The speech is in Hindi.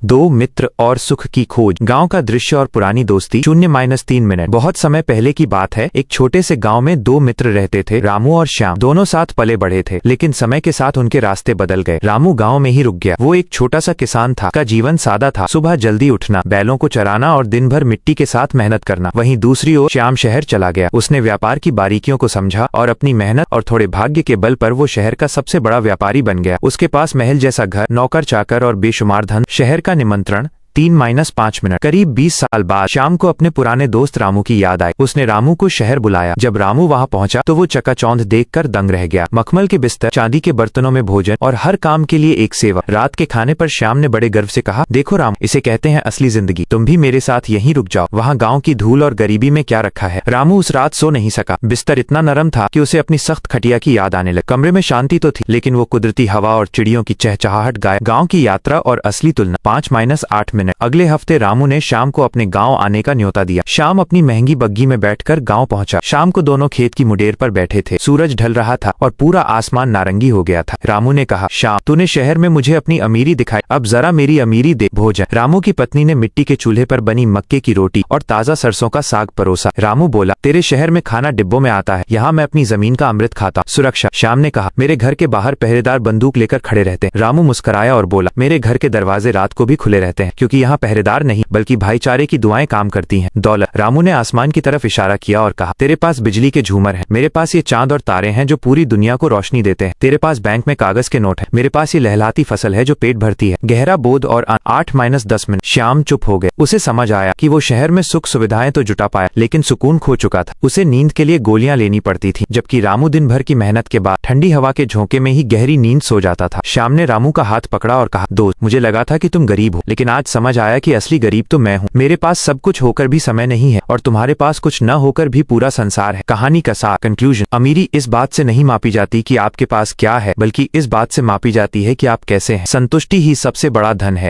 दो मित्र और सुख की खोज। गांव का दृश्य और पुरानी दोस्ती। 0-3 मिनट। बहुत समय पहले की बात है। एक छोटे से गांव में दो मित्र रहते थे, रामू और श्याम। दोनों साथ पले बढ़े थे, लेकिन समय के साथ उनके रास्ते बदल गए। रामू गांव में ही रुक गया। वो एक छोटा सा किसान था। का जीवन सादा था, सुबह जल्दी उठना, बैलों को चराना और दिन भर मिट्टी के साथ मेहनत करना। वहीं दूसरी ओर श्याम शहर चला गया। उसने व्यापार की बारीकियों को समझा और अपनी मेहनत और थोड़े भाग्य के बल पर वो शहर का सबसे बड़ा व्यापारी बन गया। उसके पास महल जैसा घर, नौकर चाकर और बेशुमार धन। शहर का निमंत्रण। 3-5 मिनट। करीब 20 साल बाद श्याम को अपने पुराने दोस्त रामू की याद आई। उसने रामू को शहर बुलाया। जब रामू वहां पहुंचा तो वो चकाचौंध देखकर दंग रह गया। मखमल के बिस्तर, चांदी के बर्तनों में भोजन और हर काम के लिए एक सेवा। रात के खाने पर श्याम ने बड़े गर्व से कहा, देखो राम, इसे कहते हैं असली जिंदगी। तुम भी मेरे साथ यहीं रुक जाओ। वहाँ गाँव की धूल और गरीबी में क्या रखा है। रामू उस रात सो नहीं सका। बिस्तर इतना नरम था कि उसे अपनी सख्त खटिया की याद आने लगी। कमरे में शांति तो थी, लेकिन वो कुदरती हवा और चिड़ियों की चहचहाहट गायब। गाँव की यात्रा और असली तुलना। 5-8 मिनट। अगले हफ्ते रामू ने श्याम को अपने गांव आने का न्योता दिया। श्याम अपनी महंगी बग्गी में बैठकर गांव पहुंचा। शाम को दोनों खेत की मुडेर पर बैठे थे। सूरज ढल रहा था और पूरा आसमान नारंगी हो गया था। रामू ने कहा, श्याम, तूने शहर में मुझे अपनी अमीरी दिखाई, अब जरा मेरी अमीरी दे। भोजन। रामू की पत्नी ने मिट्टी के चूल्हे पर बनी मक्के की रोटी और ताजा सरसों का साग परोसा। रामू बोला, तेरे शहर में खाना डिब्बों में आता है, यहाँ मैं अपनी जमीन का अमृत खाता। सुरक्षा। श्याम ने कहा, मेरे घर के बाहर पहरेदार बंदूक लेकर खड़े रहते हैं। रामू मुस्कुराया और बोला, मेरे घर के दरवाजे रात को भी खुले रहते हैं, क्योंकि यहाँ पहरेदार नहीं बल्कि भाईचारे की दुआएं काम करती हैं। दौलत। रामू ने आसमान की तरफ इशारा किया और कहा, तेरे पास बिजली के झूमर हैं, मेरे पास ये चांद और तारे हैं जो पूरी दुनिया को रोशनी देते हैं। तेरे पास बैंक में कागज के नोट हैं, मेरे पास ये लहलाती फसल है जो पेट भरती है। गहरा बोध और 8-10 मिनट। श्याम चुप हो गए। उसे समझ आया कि वो शहर में सुख सुविधाएं तो जुटा पाया, लेकिन सुकून खो चुका था। उसे नींद के लिए गोलियां लेनी पड़ती थी, जबकि रामू दिन भर की मेहनत के बाद ठंडी हवा के झोंके में ही गहरी नींद सो जाता था। श्याम ने रामू का हाथ पकड़ा और कहा, दोस्त, मुझे लगा था कि तुम गरीब हो, लेकिन आज समझ आया कि असली गरीब तो मैं हूँ। मेरे पास सब कुछ होकर भी समय नहीं है और तुम्हारे पास कुछ न होकर भी पूरा संसार है। कहानी का सार। कंक्लूजन। अमीरी इस बात से नहीं मापी जाती कि आपके पास क्या है, बल्कि इस बात से मापी जाती है कि आप कैसे हैं। संतुष्टि ही सबसे बड़ा धन है।